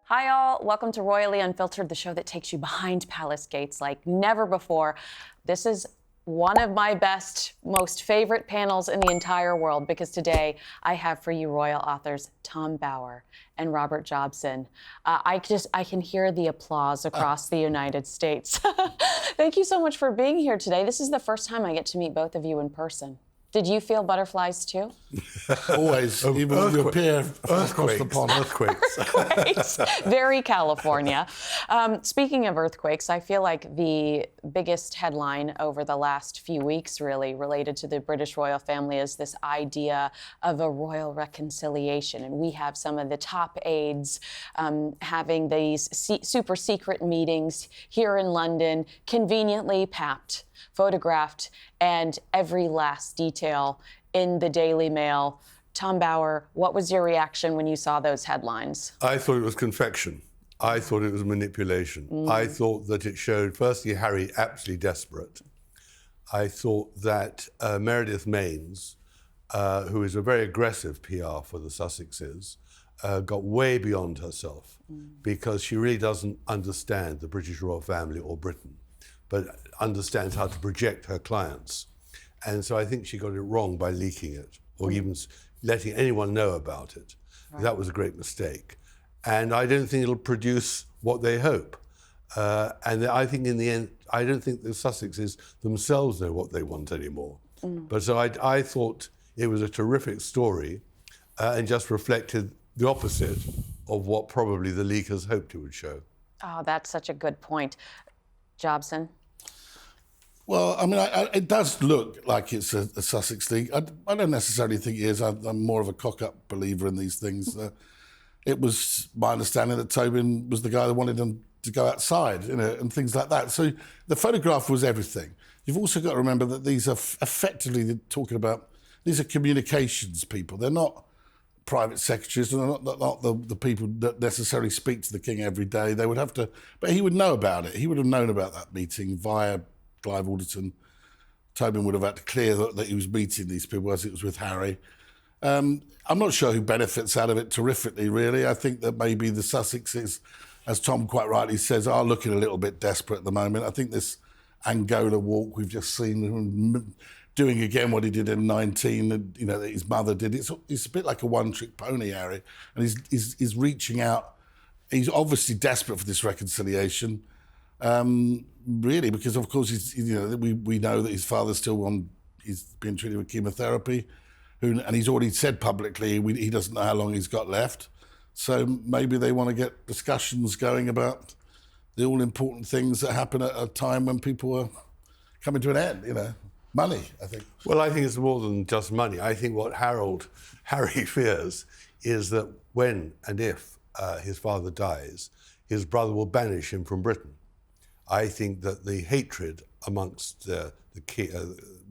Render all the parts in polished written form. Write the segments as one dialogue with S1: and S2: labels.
S1: Hi, all. Welcome to Royally Unfiltered, the show that takes you behind palace gates like never before. This is one of my best, most favorite panels in the entire world because today I have for you royal authors Tom Bower and Robert Jobson. I can hear the applause across the United States. Thank you so much for being here today. This is the first time I get to meet both of you in person. Did you feel butterflies too?
S2: Always, even when you appear across the pond.
S3: Earthquakes.
S1: Earthquakes. Very California. Speaking of earthquakes, I feel like the biggest headline over the last few weeks really related to the British royal family is this idea of a royal reconciliation. And we have some of the top aides having these super secret meetings here in London, conveniently papped, photographed, and every last detail in the Daily Mail. Tom Bower, what was your reaction when you saw those headlines?
S3: I thought it was confection. I thought it was manipulation. I thought that it showed, firstly, Harry absolutely desperate. I thought that Meredith Maines, who is a very aggressive PR for the Sussexes, got way beyond herself because she really doesn't understand the British royal family or Britain, but understands how to project her clients. And so I think she got it wrong by leaking it or even letting anyone know about it. Right. That was a great mistake. And I don't think it'll produce what they hope. And I think in the end, I don't think the Sussexes themselves know what they want anymore. But so I thought it was a terrific story and just reflected the opposite of what probably the leakers hoped it would show.
S1: Oh, that's such a good point. Jobson?
S2: Well, I mean, it does look like it's a Sussex thing. I don't necessarily think it is. I'm more of a cock-up believer in these things. It was my understanding that Tobin was the guy that wanted them to go outside, and things like that. So the photograph was everything. You've also got to remember that these are effectively talking about, these are communications people. They're not private secretaries, and they're not the people that necessarily speak to the king every day. They would have to, but he would know about it. He would have known about that meeting via Clive Alderton. Tobin would have had to clear that he was meeting these people as it was with Harry. I'm not sure who benefits out of it terrifically, really. I think that maybe the Sussexes, as Tom quite rightly says, are looking a little bit desperate at the moment. I think this Angola walk we've just seen him doing again what he did in 19, that his mother did. It's a bit like a one-trick pony, Harry, and he's reaching out. He's obviously desperate for this reconciliation. Really, because of course we know that his father's still he's been treated with chemotherapy, and he's already said publicly he doesn't know how long he's got left. So maybe they want to get discussions going about the all-important things that happen at a time when people are coming to an end, money, I think.
S3: Well, I think it's more than just money. I think what Harry fears is that when and if his father dies, his brother will banish him from Britain. I think that the hatred amongst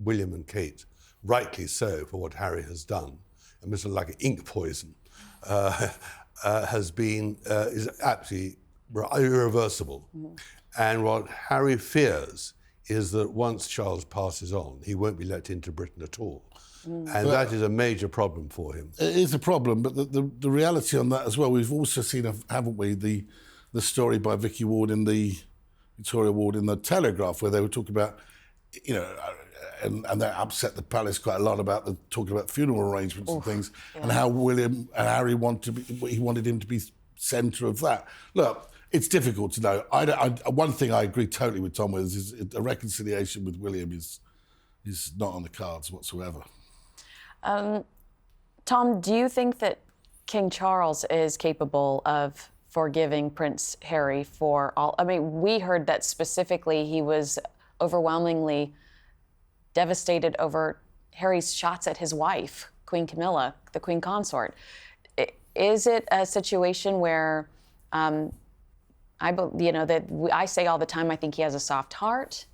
S3: William and Kate, rightly so for what Harry has done, and Mr. like ink poison, is absolutely irreversible. And what Harry fears is that once Charles passes on, he won't be let into Britain at all. And that is a major problem for him.
S2: It is a problem, but the reality on that as well, we've also seen, haven't we, the story by Victoria Ward in the Telegraph, where they were talking about, and that upset the palace quite a lot about talking about funeral arrangements and things, and how William and Harry wanted him to be centre of that. Look, it's difficult to know. One thing I agree totally with Tom with is a reconciliation with William is not on the cards whatsoever.
S1: Tom, do you think that King Charles is capable of forgiving Prince Harry for all? I mean, we heard that specifically he was overwhelmingly devastated over Harry's shots at his wife, Queen Camilla, the Queen Consort. Is it a situation where, I say all the time, I think he has a soft heart?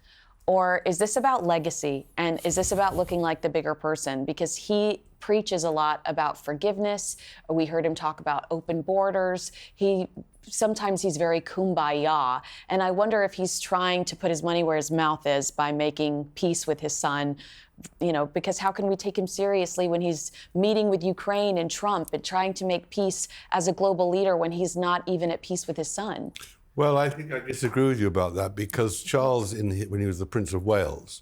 S1: Or is this about legacy? And is this about looking like the bigger person? Because he preaches a lot about forgiveness. We heard him talk about open borders. Sometimes he's very kumbaya. And I wonder if he's trying to put his money where his mouth is by making peace with his son, because how can we take him seriously when he's meeting with Ukraine and Trump and trying to make peace as a global leader when he's not even at peace with his son?
S3: Well, I think I disagree with you about that, because Charles, when he was the Prince of Wales,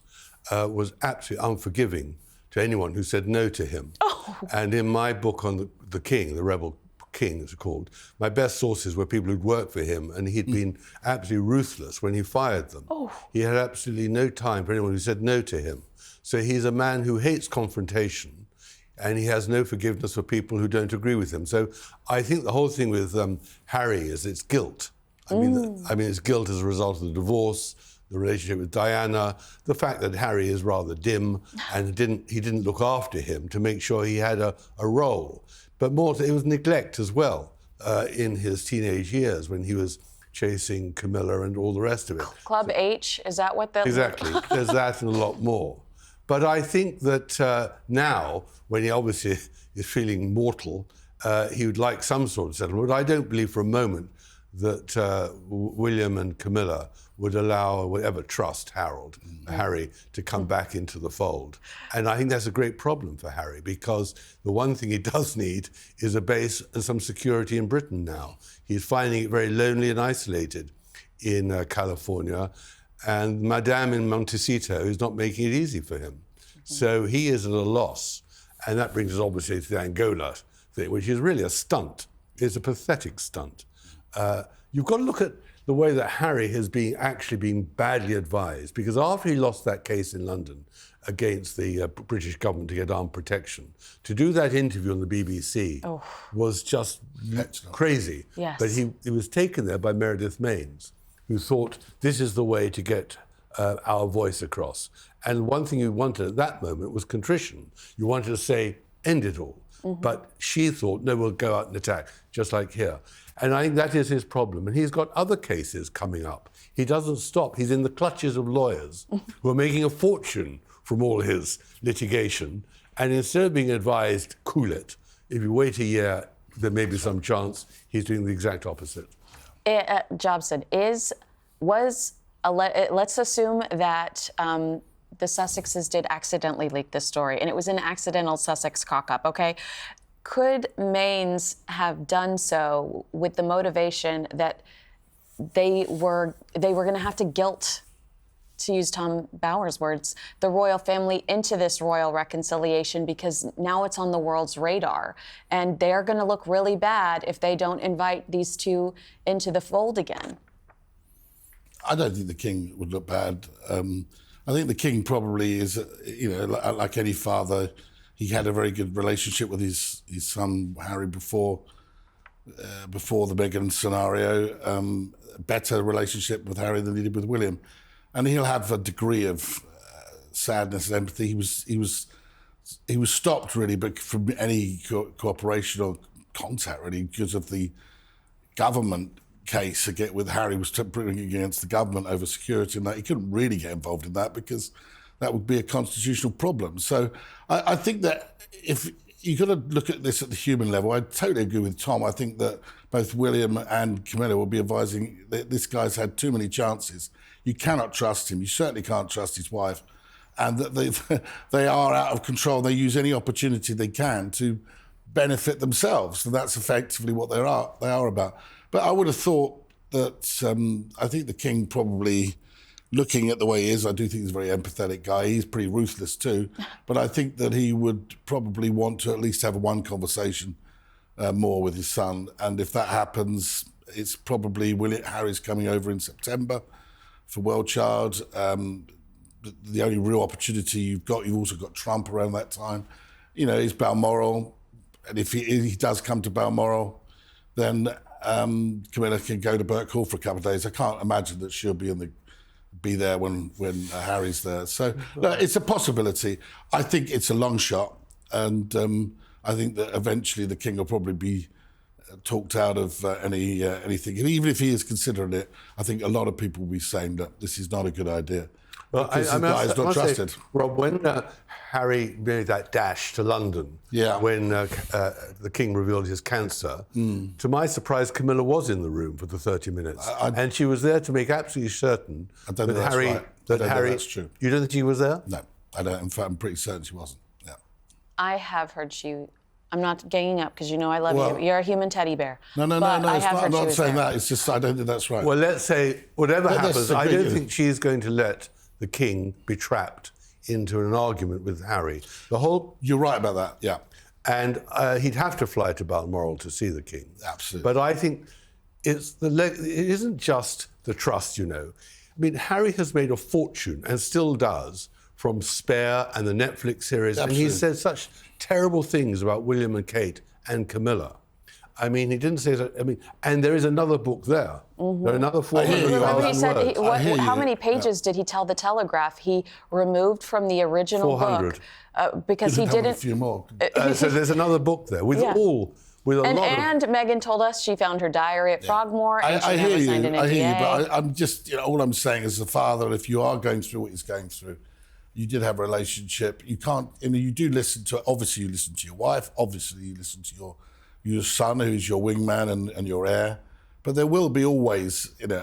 S3: was absolutely unforgiving to anyone who said no to him.
S1: Oh.
S3: And in my book on the king, the rebel king, it's called, my best sources were people who'd worked for him, and he'd been absolutely ruthless when he fired them.
S1: Oh.
S3: He had absolutely no time for anyone who said no to him. So he's a man who hates confrontation, and he has no forgiveness for people who don't agree with him. So I think the whole thing with Harry is it's guilt. I mean, it's guilt as a result of the divorce, the relationship with Diana, the fact that Harry is rather dim and he didn't look after him to make sure he had a role. But it was neglect as well in his teenage years when he was chasing Camilla and all the rest of it.
S1: Club H, is that what the...
S3: Exactly. There's that and a lot more. But I think that now, when he obviously is feeling mortal, he would like some sort of settlement. But I don't believe for a moment that William and Camilla would allow or would ever trust Harry, to come back into the fold. And I think that's a great problem for Harry, because the one thing he does need is a base and some security in Britain now. He's finding it very lonely and isolated in California, and Madame in Montecito is not making it easy for him. So he is at a loss. And that brings us obviously to the Angola thing, which is really a stunt. It's a pathetic stunt. You've got to look at the way that Harry has actually been badly advised, because after he lost that case in London against the British government to get armed protection, to do that interview on the BBC was just crazy.
S1: Yes.
S3: But he was taken there by Meredith Maines, who thought this is the way to get our voice across. And one thing you wanted at that moment was contrition. You wanted to say, end it all. But she thought, no, we'll go out and attack, just like here. And I think that is his problem. And he's got other cases coming up. He doesn't stop. He's in the clutches of lawyers who are making a fortune from all his litigation. And instead of being advised, cool it, if you wait a year, there may be some chance he's doing the exact opposite.
S1: Jobson, let's assume that the Sussexes did accidentally leak this story, and it was an accidental Sussex cock-up, okay? Could Maines have done so with the motivation that they were going to have to guilt, to use Tom Bower's words, the royal family into this royal reconciliation, because now it's on the world's radar, and they're going to look really bad if they don't invite these two into the fold again?
S2: I don't think the king would look bad. I think the king probably is, like any father, he had a very good relationship with his son Harry before the Meghan scenario. Better relationship with Harry than he did with William, and he'll have a degree of sadness and empathy. He was stopped really, but from any cooperation or contact really, because of the government case with Harry was bringing against the government over security, and that he couldn't really get involved in that because that would be a constitutional problem. So I think that if you've got to look at this at the human level, I totally agree with Tom. I think that both William and Camilla will be advising that this guy's had too many chances. You cannot trust him. You certainly can't trust his wife, and that they are out of control. They use any opportunity they can to benefit themselves, and that's effectively what they are about. But I would have thought that I think the king probably, looking at the way he is, I do think he's a very empathetic guy. He's pretty ruthless too. But I think that he would probably want to at least have one conversation more with his son. And if that happens, it's probably Harry's coming over in September for World Child. The only real opportunity you've also got Trump around that time. Is Balmoral. And if he does come to Balmoral, then Camilla can go to Birkhall for a couple of days. I can't imagine that she'll be there when Harry's there. So it's a possibility. I think it's a long shot, and I think that eventually the king will probably be talked out of anything. And even if he is considering it, I think a lot of people will be saying that this is not a good idea. because the guy's not trusted.
S3: Rob, when Harry made that dash to London, when the King revealed his cancer, to my surprise, Camilla was in the room for the 30 minutes. And she was there to make absolutely certain that Harry...
S2: Right. I don't think that's true.
S3: You don't think she was there?
S2: No, I don't. In fact, I'm pretty certain she wasn't. Yeah.
S1: I have heard I'm not ganging up because you know I love you. You're a human teddy bear.
S2: No.
S1: But
S2: I'm not saying that. It's just I don't think that's right.
S3: Well, let's say whatever happens, I don't think she's going to let the King be trapped into an argument with Harry.
S2: You're right about that. Yeah.
S3: And he'd have to fly to Balmoral to see the King.
S2: Absolutely.
S3: But I think it isn't just the trust, you know. I mean, Harry has made a fortune and still does from Spare and the Netflix series.
S2: Absolutely.
S3: And he said such terrible things about William and Kate and Camilla. I mean, he didn't say that. I mean, and there is another book there. There are another 400,000 words.
S1: How many pages did he tell the Telegraph he removed from the original
S3: 400.
S1: book? Because he didn't.
S2: A few more.
S3: So there's another book there with
S1: And Meghan told us she found her diary at Frogmore and she never signed an NDA.
S2: I hear you, but I'm just, all I'm saying as a father, if you are going through what he's going through, you did have a relationship. You can't, you do listen to, obviously you listen to your wife, obviously you listen to your son, who's your wingman and your heir. But there will be always, in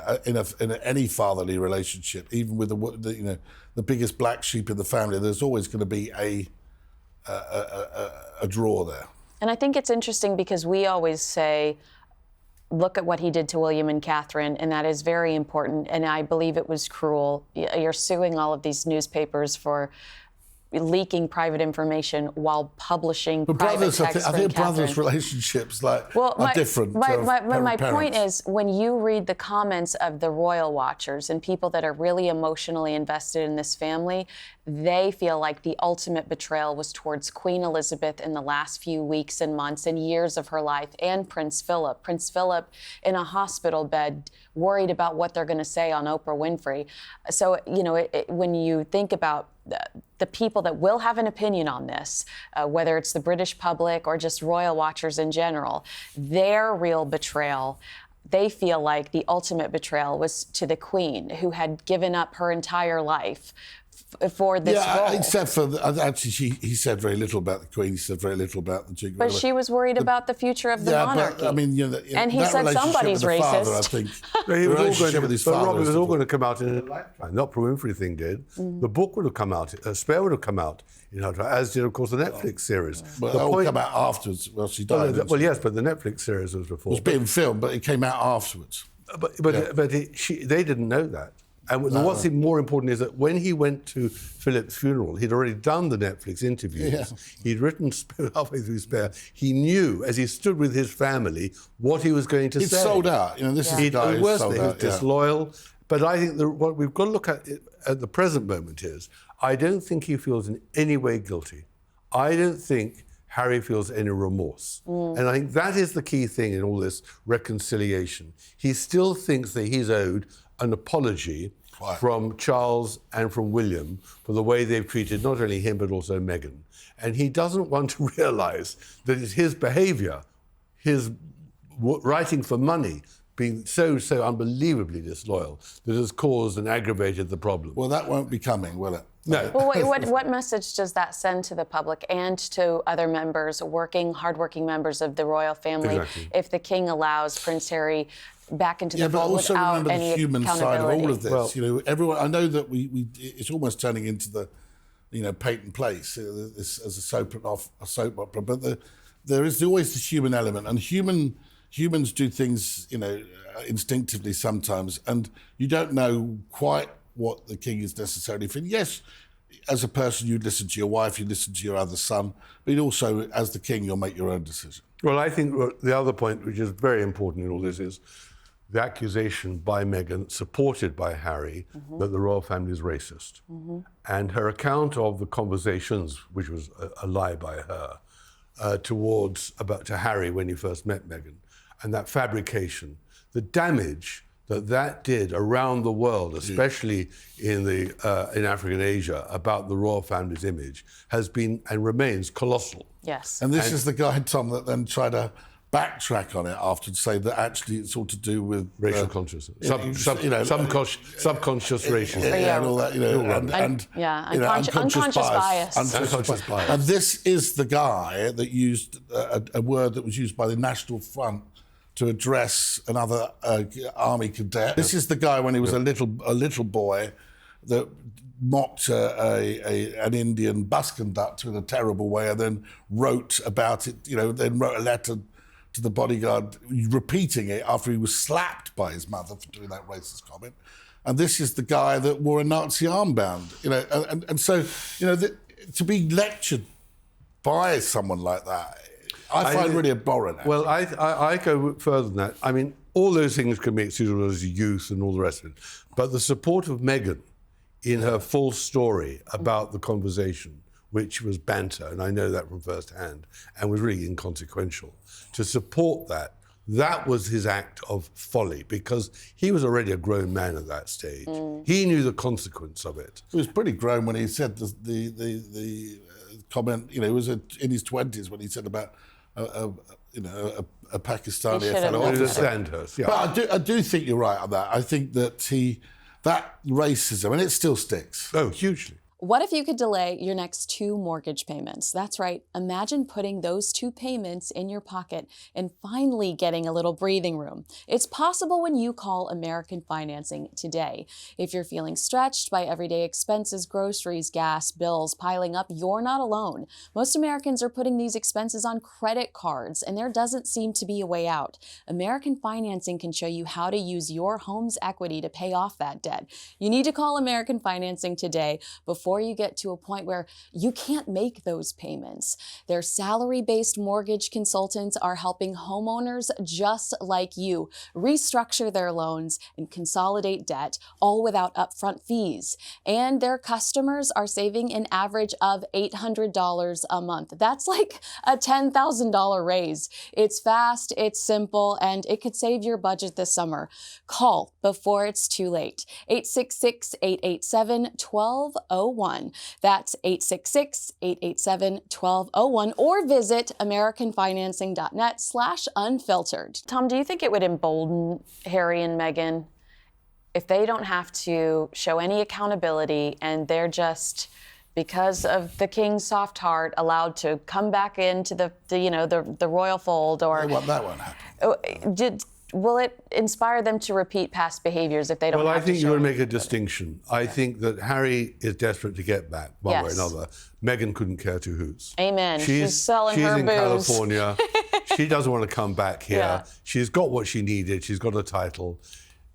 S2: any fatherly relationship, even with the biggest black sheep in the family, there's always going to be a draw there.
S1: And I think it's interesting because we always say, look at what he did to William and Catherine, and that is very important, and I believe it was cruel. You're suing all of these newspapers for leaking private information while publishing private texts.
S2: I think brothers' relationships are different.
S1: My point is, when you read the comments of the royal watchers and people that are really emotionally invested in this family, they feel like the ultimate betrayal was towards Queen Elizabeth in the last few weeks and months and years of her life, and Prince Philip. Prince Philip in a hospital bed, worried about what they're going to say on Oprah Winfrey. So, when you think about the people that will have an opinion on this, whether it's the British public or just royal watchers in general, their real betrayal, they feel like the ultimate betrayal was to the Queen, who had given up her entire life for this role.
S2: Except for, actually, he said very little about the Queen. He said very little about the Duke.
S1: But she was worried about the future of the monarchy.
S2: But, I mean,
S1: and he said somebody's racist.
S2: Father, I think.
S3: Rob, it was all going to come out in a lifetime. Not Oprah Winfrey thing did. The book would have come out. Spare would have come out. As did, of course, the Netflix series.
S2: Well, that will come out afterwards. Well, she died.
S3: Well, yes, but the Netflix series was before.
S2: It was being filmed, but it came out afterwards.
S3: But they didn't know that. And what's more important is that when he went to Philip's funeral, he'd already done the Netflix interviews. Yeah. He'd written halfway through Spare. He knew, as he stood with his family, what he was going to say.
S2: He'd sold out. This is the guy who sold out.
S3: He was disloyal. But I think what we've got to look at the present moment is, I don't think he feels in any way guilty. I don't think Harry feels any remorse. And I think that is the key thing in all this reconciliation. He still thinks that he's owed an apology from Charles and from William for the way they've treated not only him but also Meghan. And he doesn't want to realise that it's his behaviour, his writing for money, being so unbelievably disloyal, that has caused and aggravated the problem.
S2: Well, that won't be coming, will it?
S3: No.
S1: Well, what message does that send to the public and to other members, hardworking members of the royal family, if the King allows Prince Harry back into the fold without any accountability?
S2: Yeah, but also remember the human side of all of this. Everyone. I know that it's almost turning into the, Peyton Place as a soap opera, but there is always the human element, and humans do things, instinctively sometimes, and you don't know quite what the King is necessarily feeling. Yes, as a person, you'd listen to your wife, you'd listen to your other son, but also, as the King, you'll make your own decision. Well,
S3: I think the other point, which is very important in all this, is the accusation by Meghan, supported by Harry, that the royal family is racist. And her account of the conversations, which was a lie by her, to Harry when he first met Meghan, and that fabrication, the damage that did around the world, especially in Africa and Asia, about the royal family's image, has been and remains colossal.
S1: Yes.
S2: And this is the guy, Tom, that then tried to backtrack on it after to say that actually it's all to do with
S3: racial consciousness, subconscious racial,
S2: and all that,
S1: unconscious bias.
S3: Unconscious bias.
S2: And this is the guy that used a word that was used by the National Front to address another army cadet. This is the guy when he was a little boy that mocked an Indian bus conductor in a terrible way, and then wrote about it. Then wrote a letter to the bodyguard, repeating it after he was slapped by his mother for doing that racist comment. And this is the guy that wore a Nazi armband. And so to be lectured by someone like that, I find really abhorrent.
S3: Well, I go further than that. I mean, all those things can be excusable as youth and all the rest of it. But the support of Meghan in her full story about the conversation, which was banter, and I know that from first hand, and was really inconsequential, to support that was his act of folly, because he was already a grown man at that stage. He knew the consequence of it.
S2: He was pretty grown when he said the comment. He was in his 20s when he said about a Pakistani fellow officer.
S3: Sandhurst, yeah.
S2: But I do think you're right on that. I think that that racism, and it still sticks.
S3: Oh, hugely.
S1: What if you could delay your next 2 mortgage payments? That's right. Imagine putting those 2 payments in your pocket and finally getting a little breathing room. It's possible when you call American Financing today. If you're feeling stretched by everyday expenses, groceries, gas, bills piling up, you're not alone. Most Americans are putting these expenses on credit cards, and there doesn't seem to be a way out. American Financing can show you how to use your home's equity to pay off that debt. You need to call American Financing today before you get to a point where you can't make those payments. Their salary-based mortgage consultants are helping homeowners just like you restructure their loans and consolidate debt, all without upfront fees. And their customers are saving an average of $800 a month. That's like a $10,000 raise. It's fast, it's simple, and it could save your budget this summer. Call before it's too late. 866-887-1201. That's 866-887-1201, or visit americanfinancing.net/unfiltered. Tom, do you think it would embolden Harry and Meghan if they don't have to show any accountability and they're just, because of the king's soft heart, allowed to come back into the royal fold? Or
S2: That won't happen.
S1: Will it inspire them to repeat past behaviors if they don't have to show?
S3: Well, I think you want to make a distinction. I think that Harry is desperate to get back one way or another. Meghan couldn't care 2 hoots.
S1: Amen. She's selling her booze.
S3: She's in California. She doesn't want to come back here. Yeah. She's got what she needed. She's got a title.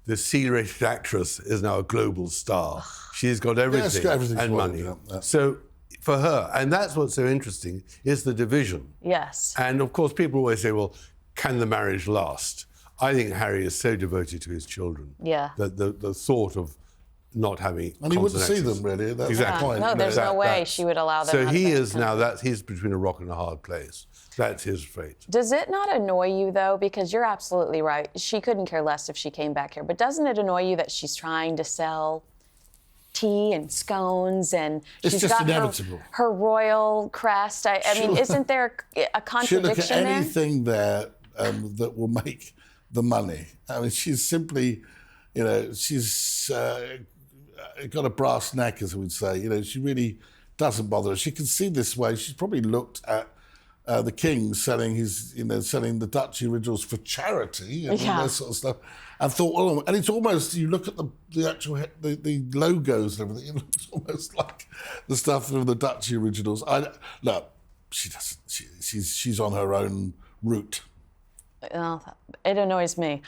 S3: The C-rated actress is now a global star. She's got everything, and money. Yeah. So for her, and that's what's so interesting, is the division.
S1: Yes.
S3: And of course, people always say, well, can the marriage last? I think Harry is so devoted to his children that the thought of not having
S2: and he wouldn't see them really. That's
S3: exactly.
S2: The point.
S1: No, there's no way she would allow them.
S3: So he is now he's between a rock and a hard place. That's his fate.
S1: Does it not annoy you though? Because you're absolutely right. She couldn't care less if she came back here. But doesn't it annoy you that she's trying to sell tea and scones, and she's got her royal crest? I mean, isn't there a contradiction
S2: she'll look at
S1: there?
S2: Anything there that will make the money. I mean, she's simply, she's got a brass neck, as we would say. She really doesn't bother. She can see this way. She's probably looked at the king selling selling the Dutch originals for charity and all that sort of stuff, and thought, and it's almost, you look at the actual the logos and everything, it looks almost like the stuff from the Dutch originals. No, she doesn't. She's on her own route.
S1: It annoys me.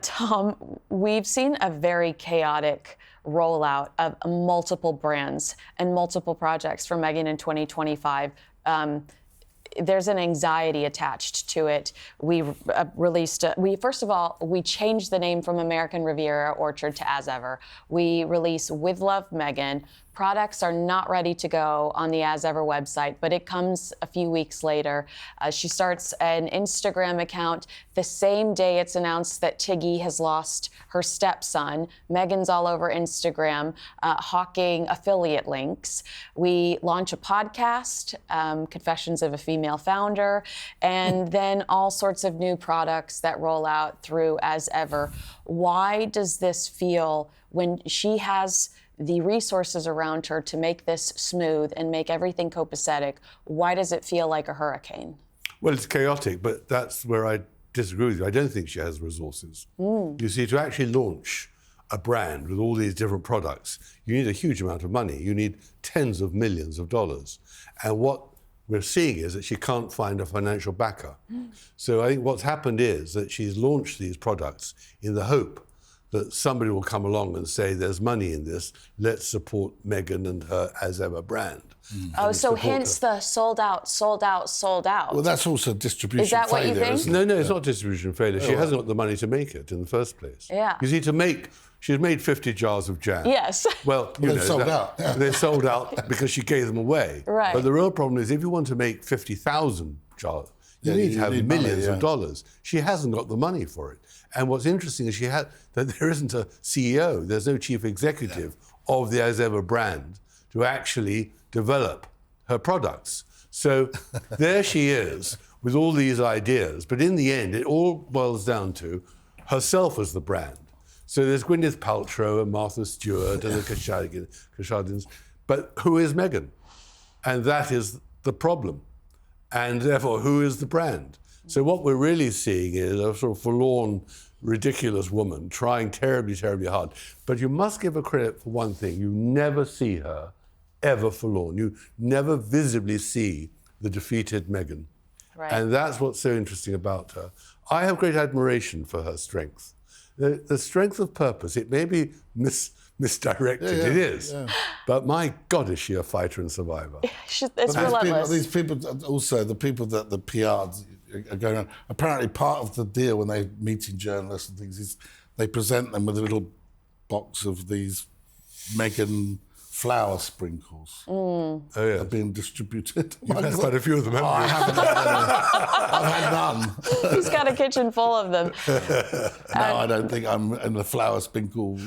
S1: Tom, we've seen a very chaotic rollout of multiple brands and multiple projects for Meghan in 2025. There's an anxiety attached to it. We first of all, we changed the name from American Riviera Orchard to As Ever. We release With Love Meghan, products are not ready to go on the As Ever website, but it comes a few weeks later. She starts an Instagram account the same day it's announced that Tiggy has lost her stepson. Meghan's all over Instagram, hawking affiliate links. We launch a podcast, Confessions of a Female Founder, and then all sorts of new products that roll out through As Ever. Why does this feel, when she has the resources around her to make this smooth and make everything copacetic, why does it feel like a hurricane?
S3: Well, it's chaotic, but that's where I disagree with you. I don't think she has resources. You see, to actually launch a brand with all these different products, you need a huge amount of money. You need tens of millions of dollars. And what we're seeing is that she can't find a financial backer. So I think what's happened is that she's launched these products in the hope that somebody will come along and say, there's money in this, let's support Meghan and her As Ever brand.
S1: Oh, so hence the sold out, sold out, sold out.
S2: Well, that's also distribution
S1: Is that what
S2: failure,
S1: you think?
S2: isn't it?
S3: No, it's not distribution failure. She hasn't got the money to make it in the first place.
S1: Yeah.
S3: You see, she's made 50 jars of jam.
S1: Yes.
S3: Well,
S2: They're sold out. Yeah.
S3: They're sold out because she gave them away.
S1: Right.
S3: But the real problem is if you want to make 50,000 jars, you need to have millions of dollars. She hasn't got the money for it. And what's interesting is that there isn't a CEO, there's no chief executive of the As Ever brand to actually develop her products. So there she is with all these ideas. But in the end, it all boils down to herself as the brand. So there's Gwyneth Paltrow and Martha Stewart and the Casualties. But who is Meghan? And that is the problem. And therefore, who is the brand? So what we're really seeing is a sort of forlorn, ridiculous woman trying terribly, terribly hard. But you must give her credit for one thing. You never see her ever forlorn. You never visibly see the defeated Meghan.
S1: Right.
S3: And that's what's so interesting about her. I have great admiration for her strength. The strength of purpose, it may be misdirected, it is. Yeah. But my God, is she a fighter and survivor.
S1: It's relentless.
S2: These people, also the people that the PR are going on, apparently part of the deal when they're meeting journalists and things is they present them with a little box of these Meghan flower sprinkles.
S3: Oh, yeah.
S2: Are being distributed.
S3: You've had quite a few of them, haven't you?
S2: I haven't I've had none.
S1: He's got a kitchen full of them.
S2: No, I don't think I'm in the flower sprinkle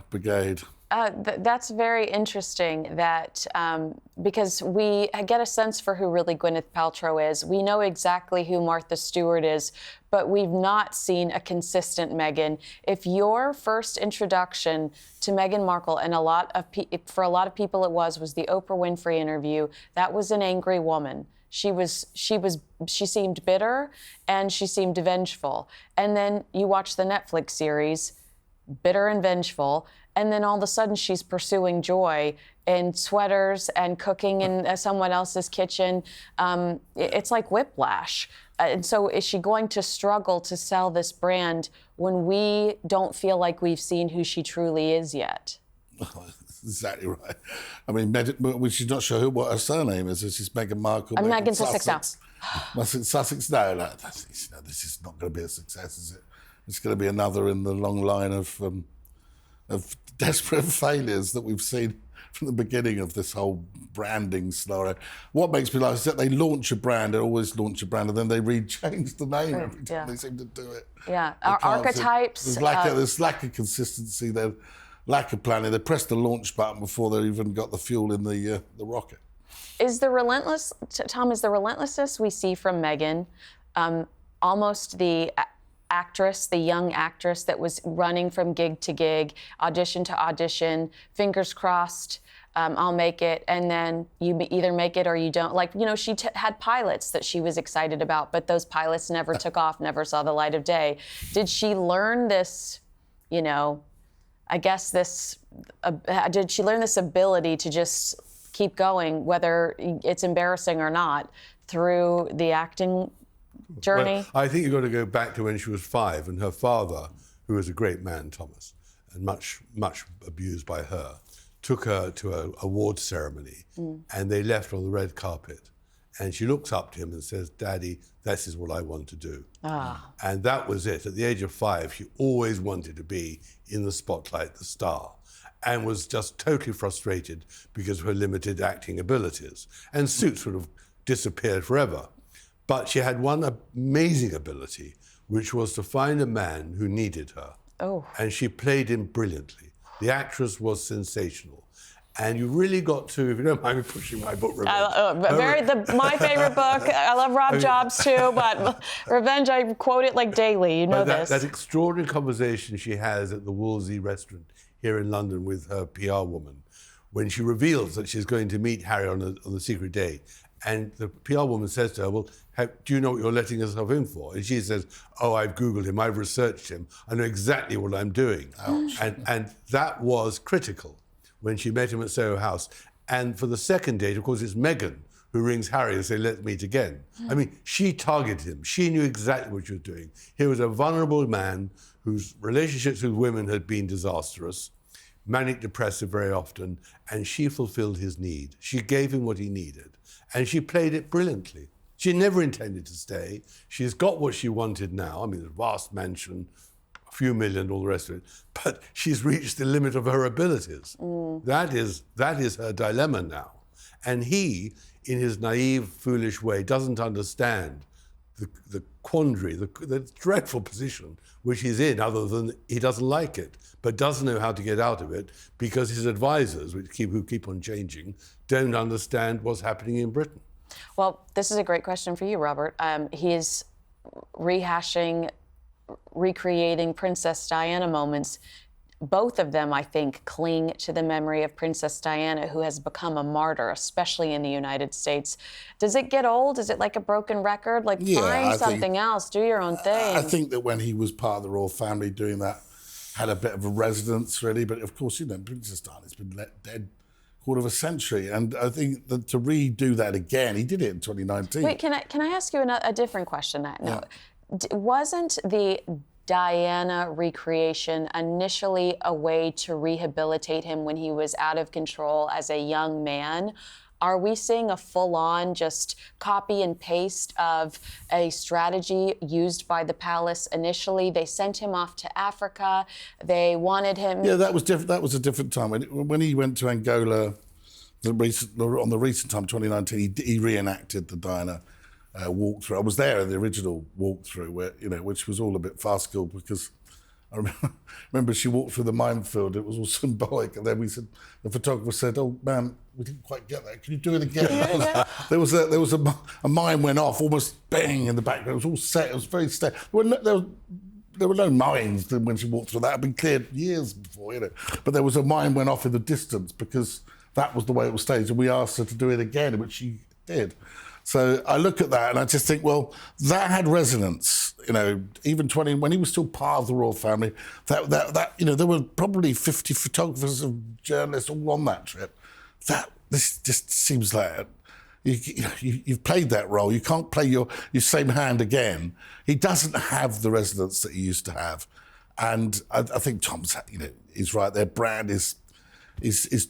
S2: brigade.
S1: That's very interesting that because we get a sense for who really Gwyneth Paltrow is. We know exactly who Martha Stewart is, but we've not seen a consistent Meghan. If your first introduction to Meghan Markle, and for a lot of people it was the Oprah Winfrey interview, that was an angry woman. She seemed bitter and she seemed vengeful. And then you watch the Netflix series, bitter and vengeful, and then all of a sudden she's pursuing joy in sweaters and cooking in someone else's kitchen. It's like whiplash. And so is she going to struggle to sell this brand when we don't feel like we've seen who she truly is yet?
S2: Exactly right. I mean, she's not sure what her surname is. She's Meghan Markle.
S1: I'm Meghan Sussex now.
S2: Sussex? No, this is not going to be a success, is it? It's going to be another in the long line of desperate failures that we've seen from the beginning of this whole branding scenario. What makes me laugh is that they launch a brand, they always launch a brand, and then they change the name every time they seem to do it.
S1: Yeah, our archetypes.
S2: There's lack of consistency, there's lack of planning. They press the launch button before they even got the fuel in the rocket.
S1: Is the relentlessness we see from Meghan almost the young actress that was running from gig to gig, audition to audition, fingers crossed, I'll make it, and then you either make it or you don't. Like, she had pilots that she was excited about, but those pilots never took off, never saw the light of day. Did she learn this, did she learn this ability to just keep going, whether it's embarrassing or not, through the acting journey?
S3: Well, I think you've got to go back to when she was 5, and her father, who was a great man, Thomas, and much, much abused by her, took her to an awards ceremony, and they left on the red carpet. And she looks up to him and says, "Daddy, this is what I want to do." And that was it. At the age of 5, she always wanted to be in the spotlight, the star. and was just totally frustrated because of her limited acting abilities. And Suits would have disappeared forever. But she had one amazing ability, which was to find a man who needed her.
S1: Oh.
S3: And she played him brilliantly. The actress was sensational. And you really got to, if you don't mind me pushing my book, Revenge.
S1: My favorite book. I love Rob Jobs too, but Revenge, I quote it like daily. You know this.
S3: That extraordinary conversation she has at the Wolsey restaurant here in London with her PR woman, when she reveals that she's going to meet Harry on the secret date. And the PR woman says to her, well, do you know what you're letting yourself in for? And she says, oh, I've Googled him, I've researched him, I know exactly what I'm doing. And that was critical when she met him at Soho House. And for the second date, of course, it's Meghan who rings Harry and says, let's meet again. I mean, she targeted him. She knew exactly what she was doing. He was a vulnerable man whose relationships with women had been disastrous, manic depressive very often, and she fulfilled his need. She gave him what he needed, and she played it brilliantly. She never intended to stay. She's got what she wanted now. I mean, a vast mansion, a few million, all the rest of it, but she's reached the limit of her abilities. That is her dilemma now. And he, in his naive, foolish way, doesn't understand the quandary, the dreadful position which he's in, other than he doesn't like it, but doesn't know how to get out of it because his advisors, who keep on changing, don't understand what's happening in Britain.
S1: Well, this is a great question for you, Robert. He is recreating Princess Diana moments. Both of them, I think, cling to the memory of Princess Diana, who has become a martyr, especially in the United States. Does it get old? Is it like a broken record? Like, find something else, do your own thing.
S2: I think that when he was part of the royal family doing that, had a bit of a resonance, really. But of course, Princess Diana's been dead quarter of a century. And I think that to redo that again, he did it in 2019.
S1: Wait, can I ask you a different question? No. Wasn't the Diana recreation initially a way to rehabilitate him when he was out of control as a young man? Are we seeing a full-on just copy and paste of a strategy used by the palace initially? They sent him off to Africa. They wanted him...
S2: Yeah, that was different. That was a different time. When he went to Angola on the recent time, 2019, he reenacted the Diana walkthrough. I was there in the original walkthrough, which was all a bit farcical because I remember she walked through the minefield. It was all symbolic, and then the photographer said, "Oh man, we didn't quite get that. Can you do it again?"
S1: Yeah.
S2: There was a mine went off, almost bang in the background. It was all set. It was very steady. There were no mines when she walked through that. It had been cleared years before, But there was a mine went off in the distance because that was the way it was staged, and we asked her to do it again, which she did. So I look at that and I just think, well, that had resonance. Even when he was still part of the royal family, there were probably 50 photographers and journalists all on that trip. This just seems like you've played that role. You can't play your same hand again. He doesn't have the resonance that he used to have, and I think Tom's, is right. Their brand is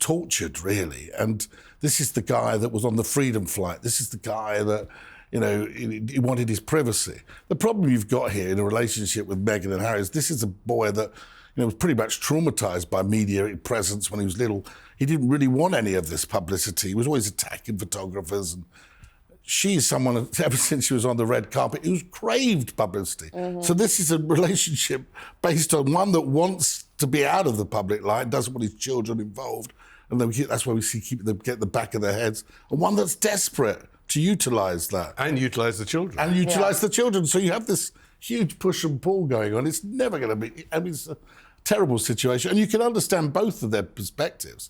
S2: tortured, really. And this is the guy that was on the Freedom Flight. This is the guy that, he wanted his privacy. The problem you've got here in a relationship with Meghan and Harry is this is a boy that, was pretty much traumatised by media presence when he was little. He didn't really want any of this publicity. He was always attacking photographers. And she's someone, ever since she was on the red carpet, who's craved publicity. Mm-hmm. So this is a relationship based on one that wants to be out of the public light, doesn't want his children involved, and that's why we see them get the back of their heads, and one that's desperate to utilise that.
S3: And utilise the children.
S2: And utilise the children. So you have this huge push and pull going on. It's never going to be, it's a terrible situation. And you can understand both of their perspectives.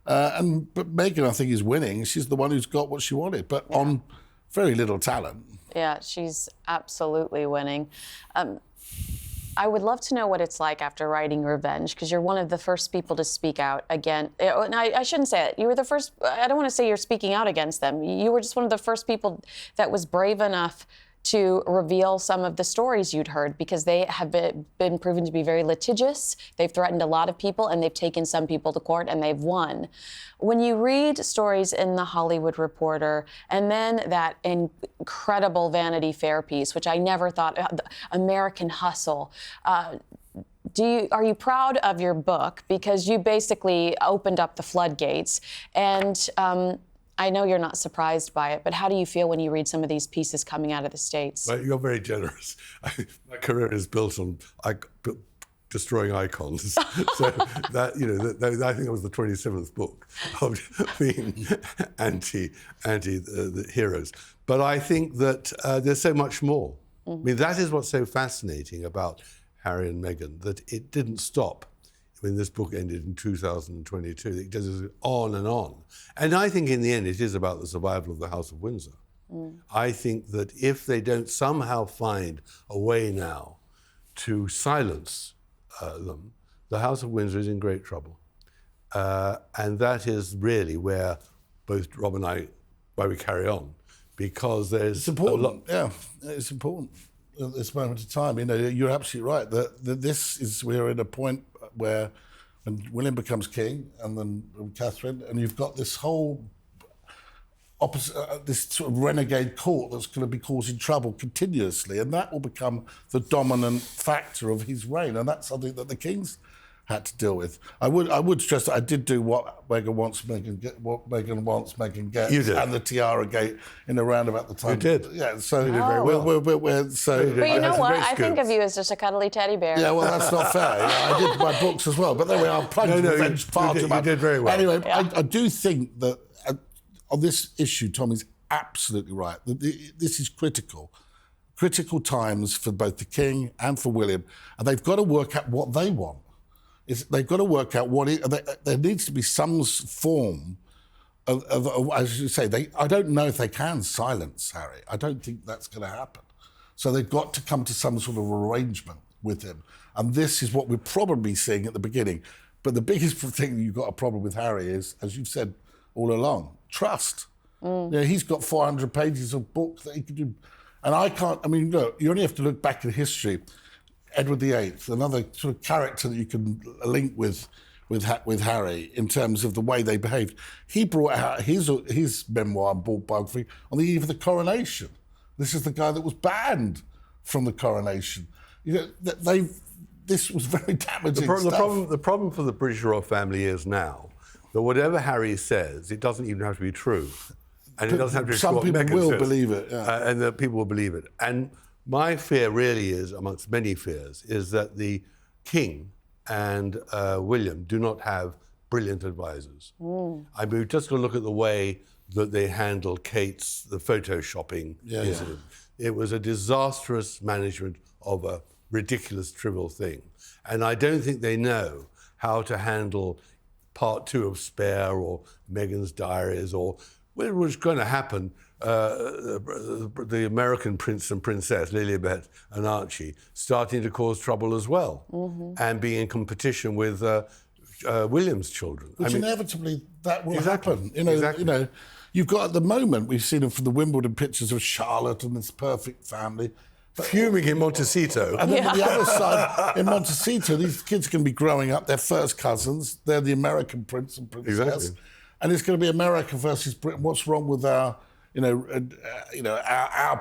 S2: But Meghan, I think, is winning. She's the one who's got what she wanted, but on very little talent.
S1: Yeah, she's absolutely winning. I would love to know what it's like after writing Revenge, because you're one of the first people to speak out again. And I shouldn't say it. You were the first. I don't want to say you're speaking out against them. You were just one of the first people that was brave enough to reveal some of the stories you'd heard, because they have been proven to be very litigious. They've threatened a lot of people, and they've taken some people to court, and they've won. When you read stories in The Hollywood Reporter, and then that incredible Vanity Fair piece, which I never thought, American Hustle, are you proud of your book, because you basically opened up the floodgates, and I know you're not surprised by it, but how do you feel when you read some of these pieces coming out of the States?
S3: Well, you're very generous. My career is built on destroying icons. So that, I think it was the 27th book of being anti the heroes. But I think that there's so much more. I mean, that is what's so fascinating about Harry and Meghan, that it didn't stop when this book ended in 2022. It goes on and on. And I think in the end it is about the survival of the House of Windsor. I think that if they don't somehow find a way now to silence them, the House of Windsor is in great trouble. And that is really where both Rob and I, why we carry on, because there's
S2: It's important. Yeah, it's important at this moment in time. You're absolutely right. That we're at a point where when William becomes king, and then Catherine, and you've got this whole this sort of renegade court that's going to be causing trouble continuously, and that will become the dominant factor of his reign, and that's something that the king's had to deal with. I would stress that I did do what Meghan wants Meghan gets,
S3: you did.
S2: and the tiara gate in around about the time.
S3: You did.
S2: Yeah, so
S3: you did very well.
S1: But you know what? I think of you as just a cuddly teddy bear.
S2: Yeah, well, that's not fair. I did my books as well, but there we are. Revenge far too much.
S3: You did very well.
S2: Anyway, yeah. I do think that on this issue, Tommy's absolutely right. This is critical times for both the king and for William, and they've got to work out what they want. They've got to work out there needs to be some form of as you say, I don't know if they can silence Harry. I don't think that's going to happen. So they've got to come to some sort of arrangement with him. And this is what we're probably seeing at the beginning. But the biggest thing you've got a problem with Harry is, as you've said all along, trust. He's got 400 pages of book that he could do. And look, you only have to look back in history. Edward VIII, another sort of character that you can link with Harry in terms of the way they behaved. He brought out his memoir and biography on the eve of the coronation. This is the guy that was banned from the coronation. This was very damaging stuff.
S3: The problem for the British royal family is now that whatever Harry says, it doesn't even have to be true. And it doesn't have to be
S2: some
S3: what
S2: people
S3: Meghan
S2: will
S3: says.
S2: believe it. Yeah.
S3: And that people will believe it. And my fear really is, amongst many fears, is that the King and William do not have brilliant advisors. I mean, just to look at the way that they handled the photoshopping incident. It was a disastrous management of a ridiculous, trivial thing. And I don't think they know how to handle part 2 of Spare or Meghan's diaries or what was going to happen. The American prince and princess, Lilibet and Archie, starting to cause trouble as well, and being in competition with William's children.
S2: Which inevitably that will happen.
S3: Exactly.
S2: You've got at the moment, we've seen from the Wimbledon pictures of Charlotte and this perfect family.
S3: Fuming in Montecito.
S2: And then on the other side, in Montecito, these kids can be growing up, they're first cousins, they're the American prince and princess.
S3: Exactly.
S2: And it's going to be America versus Britain. What's wrong with our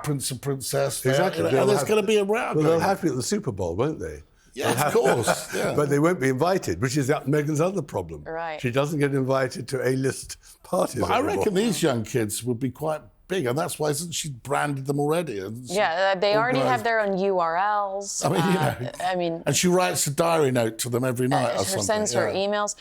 S2: prince and princess?
S3: Exactly.
S2: And there's going to be a row.
S3: Well, they'll have to be at the Super Bowl, won't they?
S2: Yeah, of course. Yeah.
S3: But they won't be invited, which is Meghan's other problem.
S1: Right.
S3: She doesn't get invited to A-list parties.
S2: But I reckon these young kids would be quite big, and that's why she branded them already.
S1: Yeah, they already have their own URLs.
S2: And she writes a diary note to them every night or
S1: she
S2: something.
S1: sends her emails.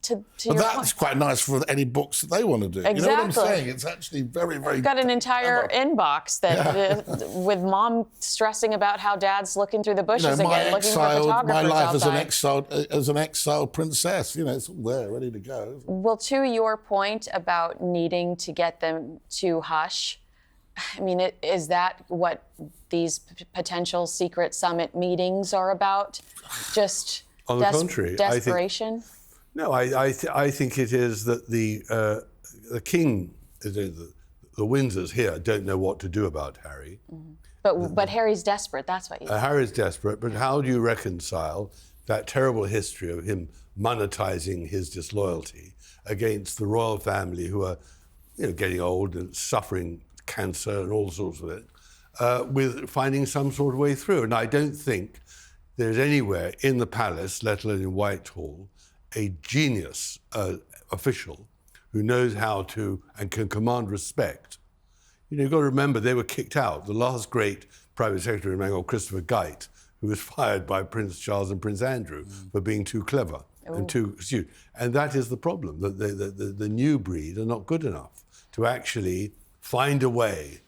S1: To your
S2: that's quite nice for any books that they want to do.
S1: Exactly.
S2: You know what I'm saying? It's actually very, very...
S1: I've got an entire inbox that with mom stressing about how dad's looking through the bushes again, looking for photographers
S2: my life
S1: outside.
S2: as an exiled princess, it's all there, ready to go.
S1: Well, to your point about needing to get them to hush, I mean, is that what these potential secret summit meetings are about? Just
S3: on the contrary,
S1: desperation?
S3: No, I think it is that the king, the Windsors here, don't know what to do about Harry.
S1: But Harry's desperate, that's what you say.
S3: Harry's desperate, but how do you reconcile that terrible history of him monetizing his disloyalty against the royal family who are getting old and suffering cancer and all sorts of it, with finding some sort of way through? And I don't think there's anywhere in the palace, let alone in Whitehall, a genius official who knows how to and can command respect. You know, you've got to remember they were kicked out. The last great private secretary, a man called Christopher Geidt, who was fired by Prince Charles and Prince Andrew for being too clever and too astute. And that is the problem, that the new breed are not good enough to actually find a way.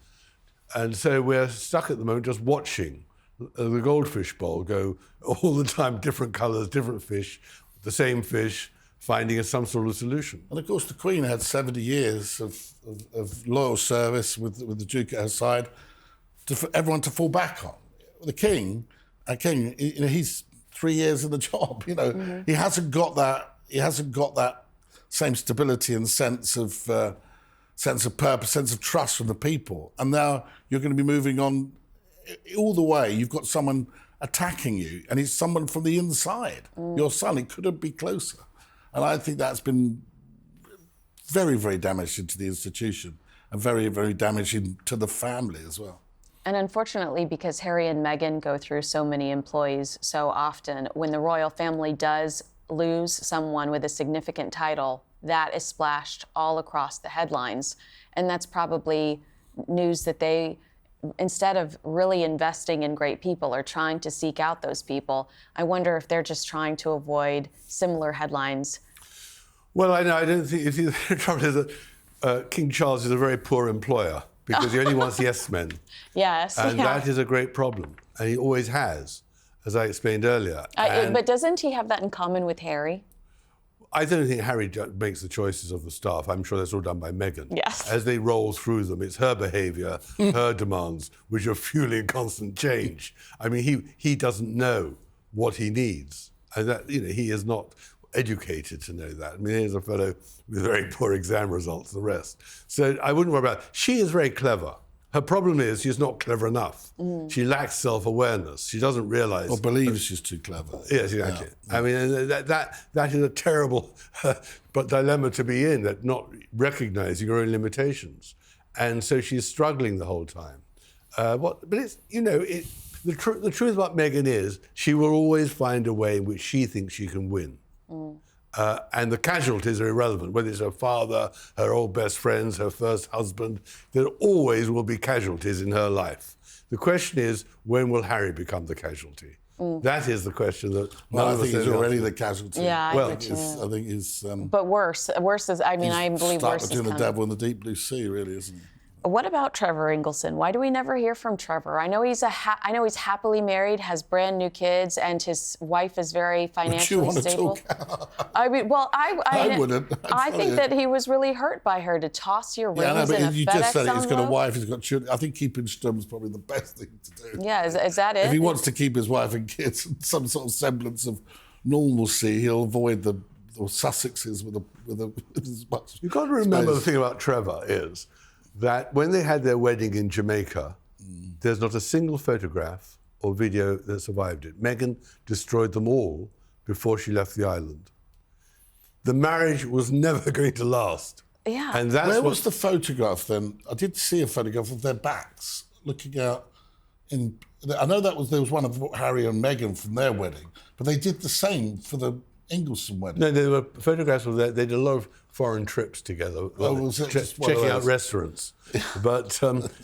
S3: And so we're stuck at the moment just watching the goldfish bowl go all the time, different colours, different fish, the same fish, finding some sort of solution.
S2: And of course, the Queen had 70 years of loyal service with the Duke at her side for everyone to fall back on. The King, you know, he's 3 years in the job. You know, he hasn't got that. He hasn't got that same stability and sense of purpose, sense of trust from the people. And now you're going to be moving on all the way. You've got someone attacking you, and it's someone from the inside. Your son. It couldn't be closer. And I think that's been very, very damaging to the institution and very, very damaging to the family as well.
S1: And unfortunately, because Harry and Meghan go through so many employees so often, when the royal family does lose someone with a significant title, that is splashed all across the headlines. And that's probably news that they, instead of really investing in great people or trying to seek out those people, I wonder if they're just trying to avoid similar headlines.
S3: Well, I don't think, the trouble is that King Charles is a very poor employer because he only wants yes men.
S1: Yes.
S3: And that is a great problem. And he always has, as I explained earlier.
S1: But doesn't he have that in common with Harry?
S3: I don't think Harry makes the choices of the staff. I'm sure that's all done by Meghan.
S1: Yes.
S3: As they roll through them, it's her behaviour, her demands, which are fueling constant change. I mean, he doesn't know what he needs. And that, you know, he is not educated to know that. I mean, here's a fellow with very poor exam results, the rest. So I wouldn't worry about it. She is very clever. Her problem is she's not clever enough. She lacks self-awareness. She doesn't realise.
S2: Or believes she's too clever.
S3: Yes, exactly.
S2: Yeah.
S3: I mean, that is a terrible but dilemma to be in, that not recognising your own limitations. And so she's struggling the whole time. But it's, you know, the truth about Meghan is she will always find a way in which she thinks she can win. And the casualties are irrelevant, whether it's her father, her old best friends, her first husband. There always will be casualties in her life. The question is, when will Harry become the casualty? That is the question that...
S2: Well, I think he's already the casualty.
S1: Yeah,
S2: I think he's...
S1: But worse is, I mean, I believe worse is
S2: between
S1: coming.
S2: the devil and the deep blue sea, really, isn't he?
S1: What about Trevor Ingleson? Why do we never hear from Trevor? I know he's happily married, has brand new kids, and his wife is very financially stable. I mean, well, I
S2: wouldn't.
S1: I think that he was really hurt by her to toss your rings in a
S2: you
S1: FedEx
S2: just said it. He's got a
S1: envelope.
S2: wife. He's got children. I think keeping Sturm is probably the best thing to do.
S1: Yeah, is that it?
S2: If he wants to keep his wife and kids in some sort of semblance of normalcy, he'll avoid the Sussexes with as much.
S3: You've got to remember
S2: space.
S3: the thing about Trevor is that when they had their wedding in Jamaica, there's not a single photograph or video that survived it. Meghan destroyed them all before she left the island. The marriage was never going to last.
S1: Yeah.
S3: And that's
S2: Where was the photograph then? I did see a photograph of their backs looking out. I know there was one of Harry and Meghan from their wedding, but they did the same for the Ingleson wedding.
S3: No, there were photographs of that. They did a lot of foreign trips together,
S2: was it just one of
S3: checking out
S2: those?
S3: restaurants. But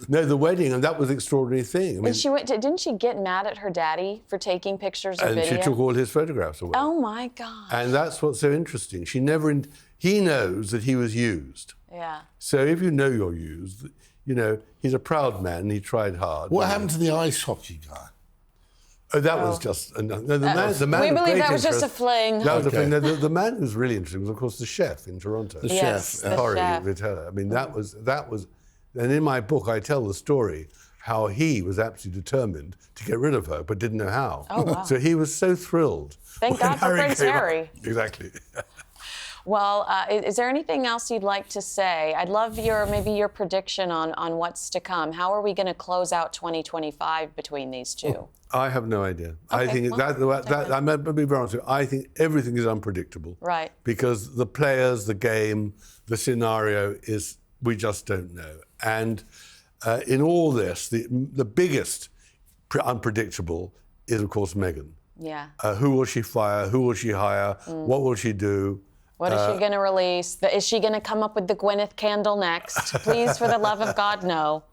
S3: no, the wedding, and that was an extraordinary thing. I mean,
S1: And didn't she get mad at her daddy for taking pictures or
S3: and
S1: video?
S3: she took all his photographs away.
S1: Oh my God.
S3: And that's what's so interesting. He knows that he was used.
S1: Yeah.
S3: So if you know you're used, you know, he's a proud man and he tried hard.
S2: What happened to the ice hockey guy?
S3: Oh, that was just... No, the man
S1: We
S3: of
S1: believe
S3: great
S1: that was just a
S3: interest-
S1: fling.
S3: That was a
S2: Okay.
S3: fling. No, the man who was really interesting was, of course, the chef in Toronto.
S2: The
S1: Yes,
S2: chef.
S1: the
S3: Corey
S1: chef.
S3: Vitello. I mean, that was... And in my book, I tell the story how he was absolutely determined to get rid of her, but didn't know how.
S1: Oh, wow.
S3: So he was so thrilled.
S1: Thank
S3: when
S1: God for Prince
S3: came up.
S1: Harry.
S3: Exactly.
S1: Well, is there anything else you'd like to say? I'd love maybe your prediction on what's to come. How are we going to close out 2025 between these two?
S3: I have no idea. I
S1: Okay,
S3: think
S1: well,
S3: I'm going to be very honest with you. I think everything is unpredictable.
S1: Right.
S3: Because the players, the game, the scenario is, we just don't know. And in all this, the biggest unpredictable is, of course, Meghan.
S1: Yeah.
S3: Who will she fire? Who will she hire? What will she do?
S1: What is she going to release? Is she going to come up with the Gwyneth candle next? Please, for the love of God, no.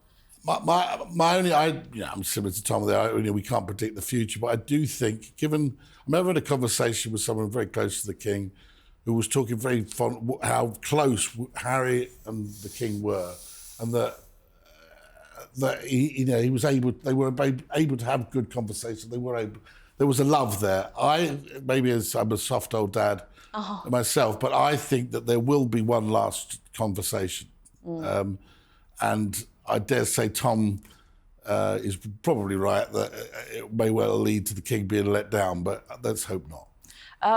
S2: My only, I'm similar to Tom there. We can't predict the future, but I do think, given, I'm having a conversation with someone very close to the King, who was talking very fond how close Harry and the King were, and that he was able, they were able to have good conversation. There was a love there. Maybe as I'm a soft old dad myself, but I think that there will be one last conversation, and I dare say Tom is probably right that it may well lead to the King being let down, but let's hope not.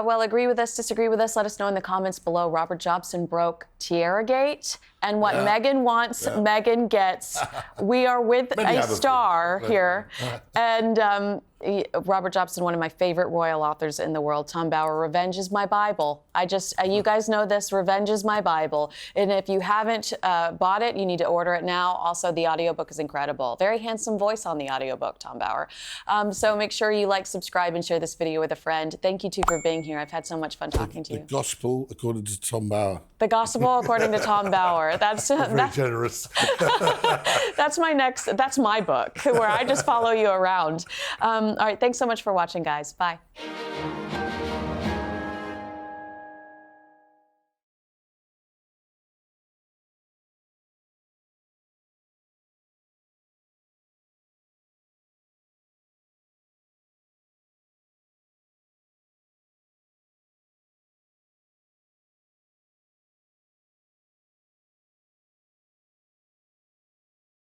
S1: Well, agree with us, disagree with us, let us know in the comments below. Robert Jobson broke Tiaragate, and what Meghan wants, Meghan gets. We are with a star here. And Robert Jobson, one of my favorite royal authors in the world, Tom Bower, revenge is my Bible. You guys know this, revenge is my Bible. And if you haven't bought it, you need to order it now. Also, the audiobook is incredible. Very handsome voice on the audiobook, Tom Bower. So make sure you like, subscribe, and share this video with a friend. Thank you, too, for being here. I've had so much fun talking to you.
S2: The Gospel according to Tom Bower.
S1: The Gospel according to Tom Bower. That's
S3: very generous.
S1: That's my book, where I just follow you around. All right, thanks so much for watching, guys. Bye.